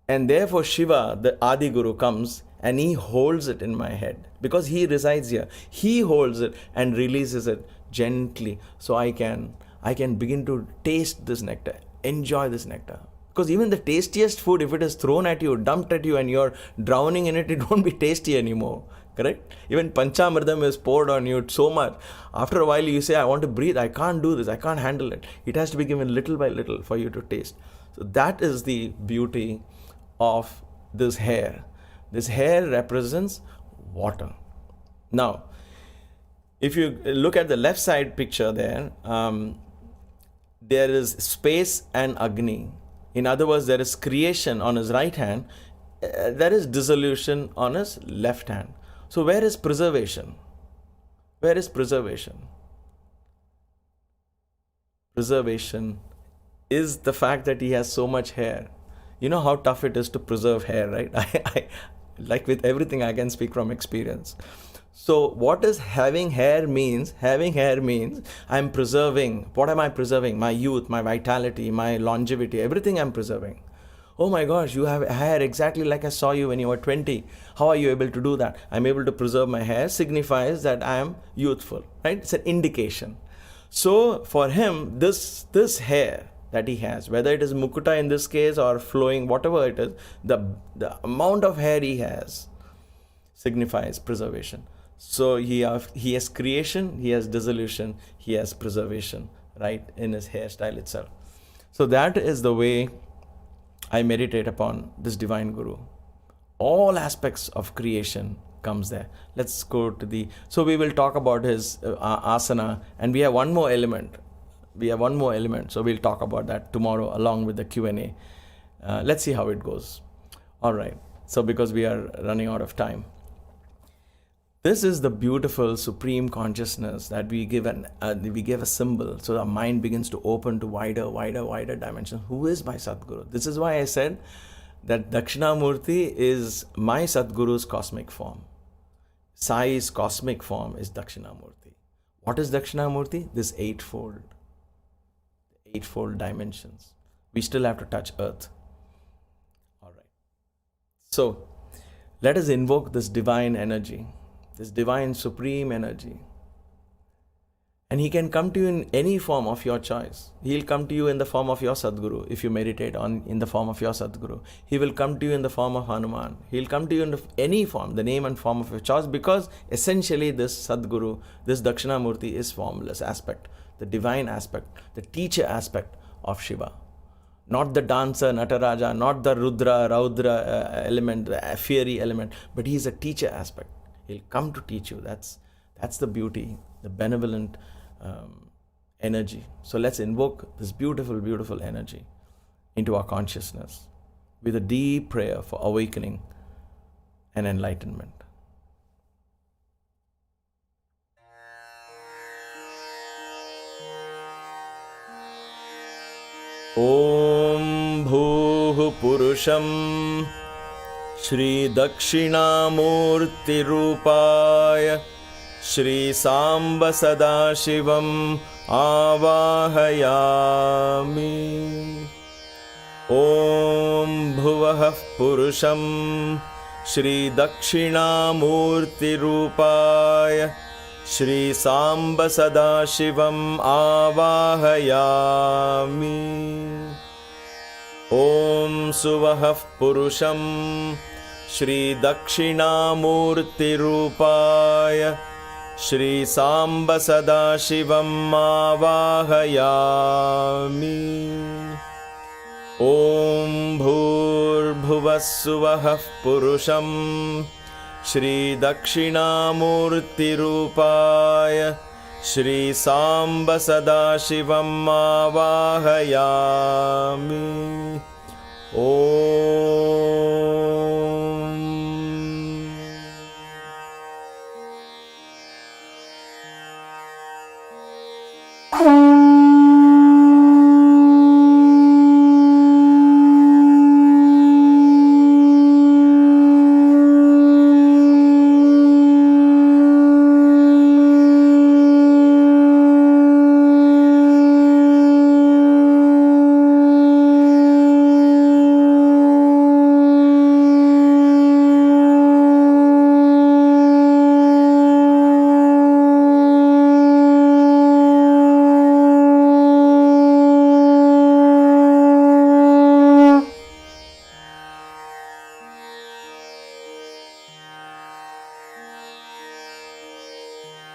And therefore Shiva, the Adi Guru, comes and he holds it in my head. Because he resides here. He holds it and releases it gently. So I can begin to taste this nectar, enjoy this nectar. Because even the tastiest food, if it is thrown at you, dumped at you, and you're drowning in it, it won't be tasty anymore. Correct? Even Panchamridam is poured on you so much. After a while, you say, I want to breathe. I can't do this. I can't handle it. It has to be given little by little for you to taste. So that is the beauty of this hair. This hair represents water. Now, if you look at the left side picture there, there is space and Agni. In other words, there is creation on his right hand. There is dissolution on his left hand. So where is preservation? Where is preservation? Preservation is the fact that he has so much hair. You know how tough it is to preserve hair, right? I like with everything, I can speak from experience. So what is having hair means? Having hair means I'm preserving. What am I preserving? My youth, my vitality, my longevity, everything I'm preserving. Oh my gosh, you have hair exactly like I saw you when you were 20. How are you able to do that? I'm able to preserve my hair signifies that I am youthful, right? It's an indication. So for him, this hair that he has, whether it is mukuta in this case or flowing, whatever it is, the amount of hair he has signifies preservation. So he has creation, he has dissolution, he has preservation, right, in his hairstyle itself. So that is the way I meditate upon this divine Guru. All aspects of creation comes there. Let's go to so we will talk about his asana, and we have one more element. So we'll talk about that tomorrow along with the Q&A. Let's see how it goes. All right. So because we are running out of time. This is the beautiful supreme consciousness that we give a symbol, so our mind begins to open to wider dimensions. Who is my Sadguru? This is why I said that Dakshinamurthy is my Sadguru's cosmic form. Sai's cosmic form is Dakshinamurthy. What is Dakshinamurthy? This eightfold dimensions. We still have to touch earth. All right. So let us invoke this divine energy. This divine supreme energy. And he can come to you in any form of your choice. He'll come to you in the form of your Sadguru if you meditate in the form of your Sadguru. He will come to you in the form of Hanuman. He'll come to you in any form, the name and form of your choice, because essentially this Sadguru, this Dakshinamurthy is formless aspect, the divine aspect, the teacher aspect of Shiva. Not the dancer, Nataraja, not the Rudra, Raudra element, the fiery element, but he is a teacher aspect. He'll come to teach you. That's the beauty, the benevolent energy. So let's invoke this beautiful, beautiful energy into our consciousness with a deep prayer for awakening and enlightenment. Om Bhuh Purusham Shri Dakshinamoorthy Rupaya Shri Samba Sadashivam Avahayami. Om Bhuvah Purusham Shri Dakshinamoorthy Rupaya Shri Samba Sadashivam Avahayami. ॐ सुवहः पुरुषं श्री दक्षिणामूर्तिरूपाय श्री सांब सदाशिवं आवाहयामि। ॐ भूर्भुवः सुवहः पुरुषं श्री दक्षिणामूर्तिरूपाय श्री सांब सदाशिवं आवाहयामि। ॐ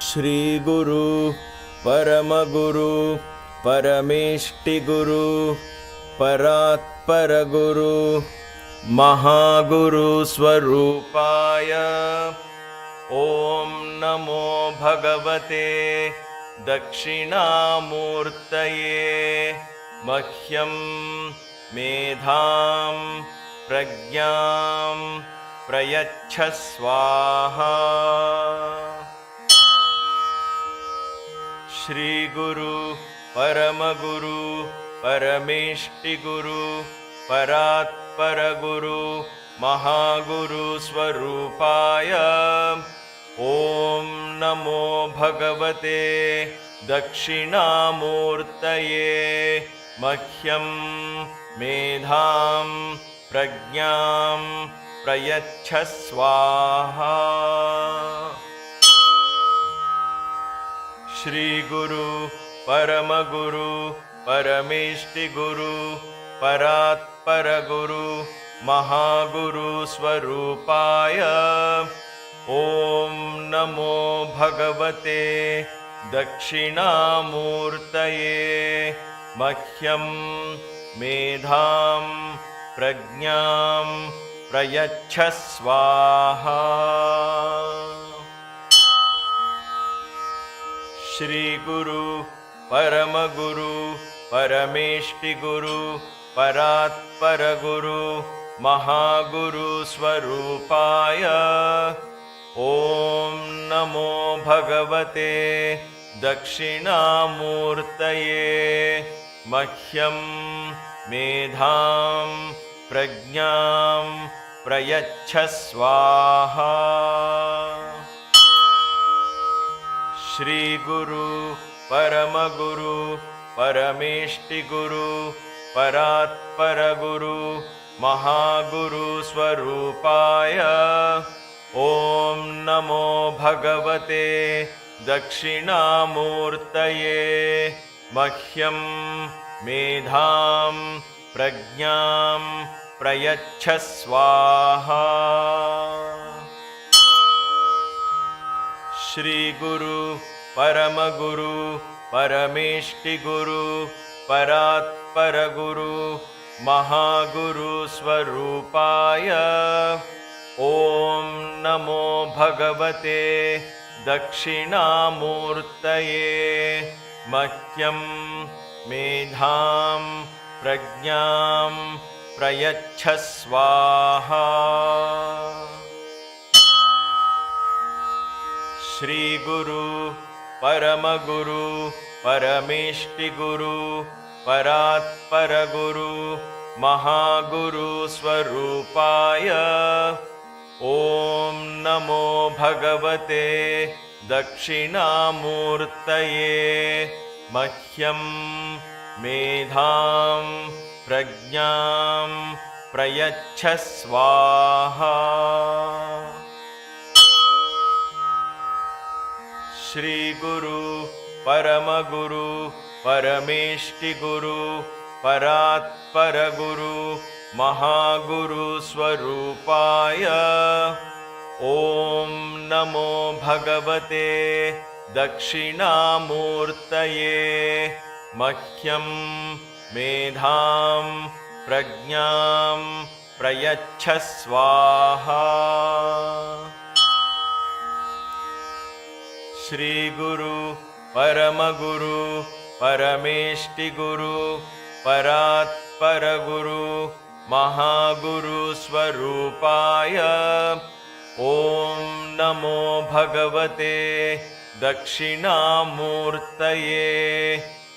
श्री गुरु परमगुरु परमेष्टिगुरु परात्परगुरु महागुरु स्वरूपाय ॐ नमो भगवते दक्षिणामूर्तये मह्यं मेधां प्रज्ञां प्रयच्छ स्वाहा। श्री गुरु परमगुरु परमेष्टिगुरु परात्परगुरु महागुरु स्वरूपाय ॐ नमो भगवते दक्षिणामूर्तये मह्यं मेधां प्रज्ञां प्रयच्छ स्वाहा। श्री गुरु परमगुरु परमेष्टिगुरु परात्परगुरु महागुरु स्वरूपाय ॐ नमो भगवते दक्षिणामूर्तये मह्यं मेधां प्रज्ञां प्रयच्छ स्वाहा। श्री गुरु परमगुरु परमेष्टिगुरु परात्परगुरु महागुरु स्वरूपाय ॐ नमो भगवते दक्षिणामूर्तये मह्यं मेधां प्रज्ञां प्रयच्छ स्वाहा। श्री गुरु परमगुरु परमेष्टिगुरु परात्परगुरु महागुरु स्वरूपाय ॐ नमो भगवते दक्षिणामूर्तये मह्यं मेधां प्रज्ञां प्रयच्छ स्वाहा। श्री गुरु परमगुरु परमेष्टिगुरु परात्परगुरु महागुरु स्वरूपाय ॐ नमो भगवते दक्षिणामूर्तये मह्यं मेधां प्रज्ञां प्रयच्छ स्वाहा। श्री गुरु परमगुरु परमेष्टिगुरु परात्परगुरु महागुरु स्वरूपाय ॐ नमो भगवते दक्षिणामूर्तये मह्यं मेधां प्रज्ञां प्रयच्छ स्वाहा। श्री गुरु परमगुरु परमेष्टिगुरु परात्परगुरु महागुरु स्वरूपाय ॐ नमो भगवते दक्षिणामूर्तये मह्यं मेधां प्रज्ञां प्रयच्छ स्वाहा। श्री गुरु परमगुरु परमेष्टिगुरु परात्परगुरु महागुरु स्वरूपाय ॐ नमो भगवते दक्षिणामूर्तये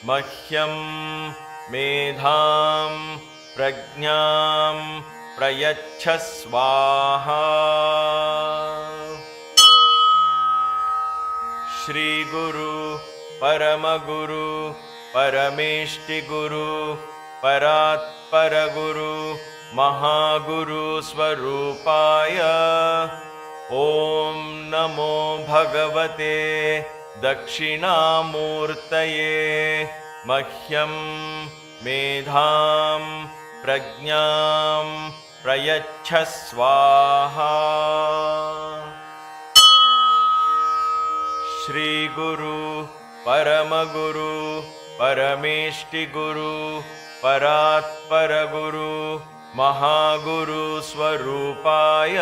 मह्यं मेधां प्रज्ञां प्रयच्छ स्वाहा। श्री गुरु परमगुरु परमेष्टिगुरु परात्परगुरु महागुरु स्वरूपाय ॐ नमो भगवते दक्षिणामूर्तये मह्यं मेधां प्रज्ञां प्रयच्छ स्वाहा। श्री गुरु परमगुरु परमेष्टिगुरु परात्परगुरु महागुरु स्वरूपाय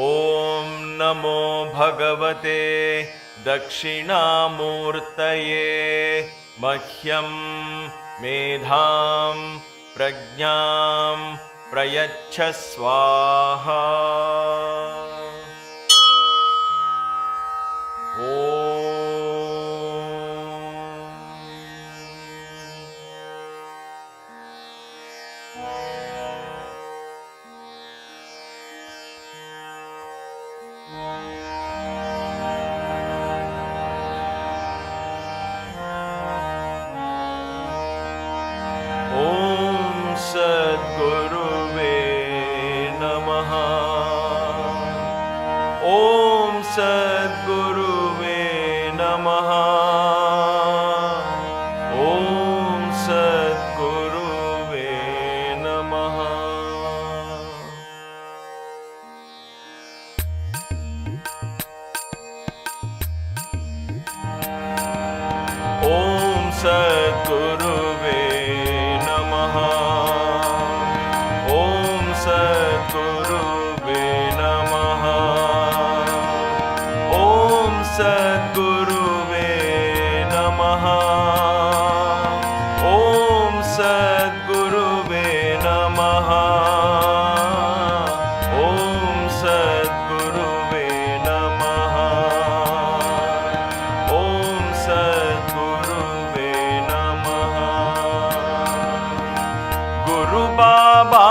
ॐ नमो भगवते दक्षिणामूर्तये मह्यं मेधां प्रज्ञां प्रयच्छ स्वाहा। सद्गुरुवे नमः। ॐ सद्गुरुवे नमः। ॐ सद्गुरुवे नमः। ॐ सद्गुरुवे नमः। सद्गुरुवे नमः। ॐ सद्गुरुवे नमः। ॐ सद्गुरुवे नमः। ॐ सद्गुरुवे नमः। ॐ सद्गुरुवे नमः। गुरु बाबा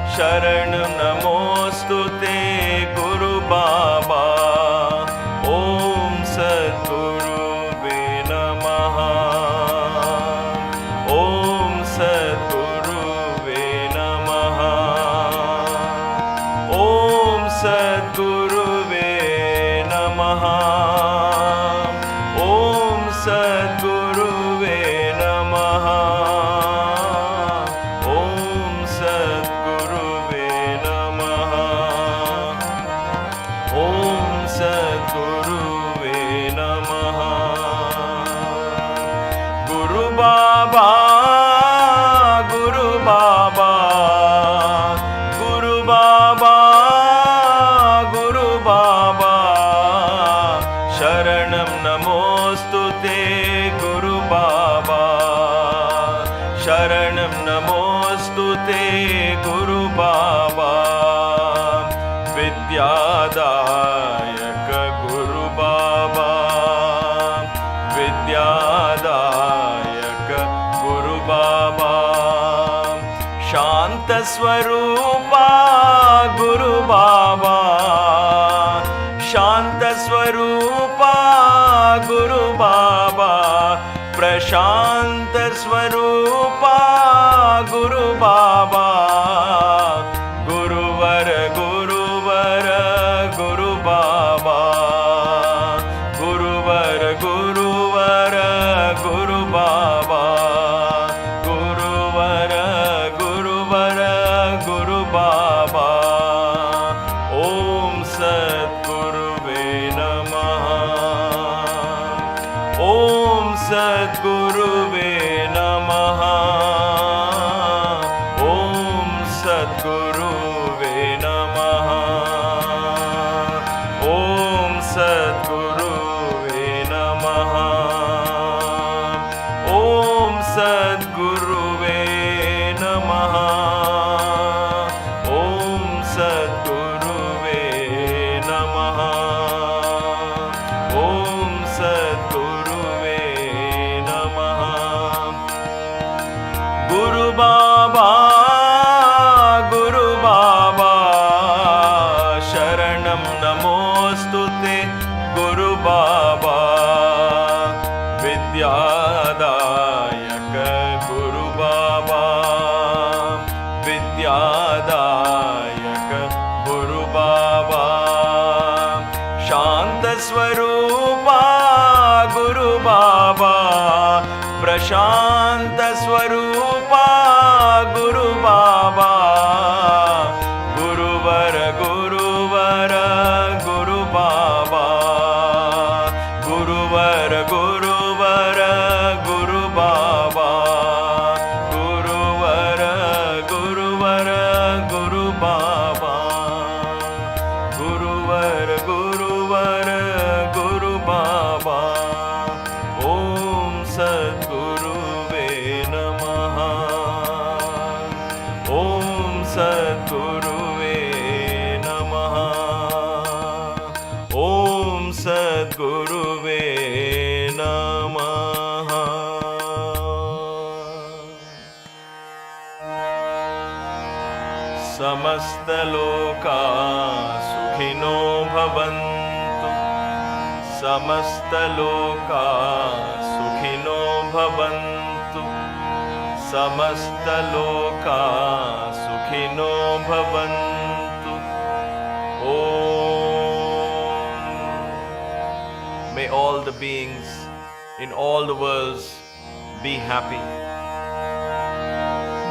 शरण नमोस्तुते गुरु बाबा। ॐ सद्गुरुवे नमः। ॐ सद्गुरुवे नमः। ॐ सद्गुरुवे नमः। ॐ सद्गुरुवे नमः। शरणं नमोस्तुते गुरु बाबा। शरणं नमोस्तुते गुरु बाबा। विद्यादायक गुरु बाबा। विद्यादायक गुरु बाबा। शांत स्वरूपा गुरु बाबा। शांत स्वरूपा गुरु बाबा। प्रशांत स्वरूपा सद्गुरुवे नमः ॐ सद्गुरुवे नमः ॐ सद्गुरुवे नमः ॐ सद्गुरुवे नमः ॐ सद्गुरुवे नमः ॐ सद्गुरुवे नमः गुरु बाबा शरणं नमोस्तुते गुरु बाबा विद्यादायक गुरु बाबा विद्यादायक गुरु बाबा शांत स्वरूपा गुरु बाबा प्रशांत स्वरूपा गुरु बाबा गुरुवर गुरुवर गुरु बाबा गुरुवर गुरुवर गुरु बाबा गुरुवर गुरुवर गुरु बाबा गुरुवर गुरुवर गुरु बाबा ॐ सद्गुरुवे नमः ॐ सद्गुरुवे नमः ॐ सद्गुरुवे नमः समस्तलोका सुखिनो भवन्तु समस्तलोका सुखिनो भवन्तु समस्तलोका सुखिनो भवन्तु May all the beings in all the worlds be happy.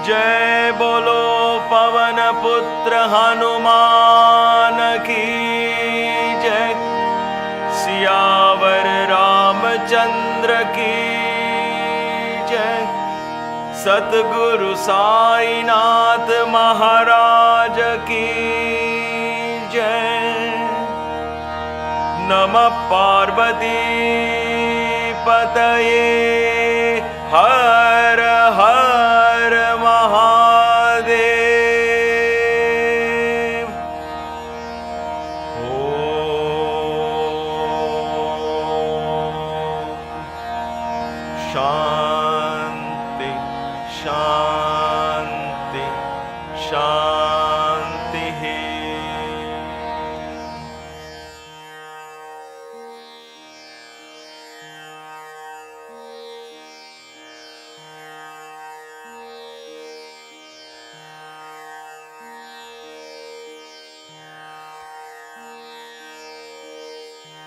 जय बोलो पवन पुत्र हनुमान की जय सियावर रामचंद्र की जय सतगुरु साईनाथ महाराज की जय नमः पार्वती पतये हर हर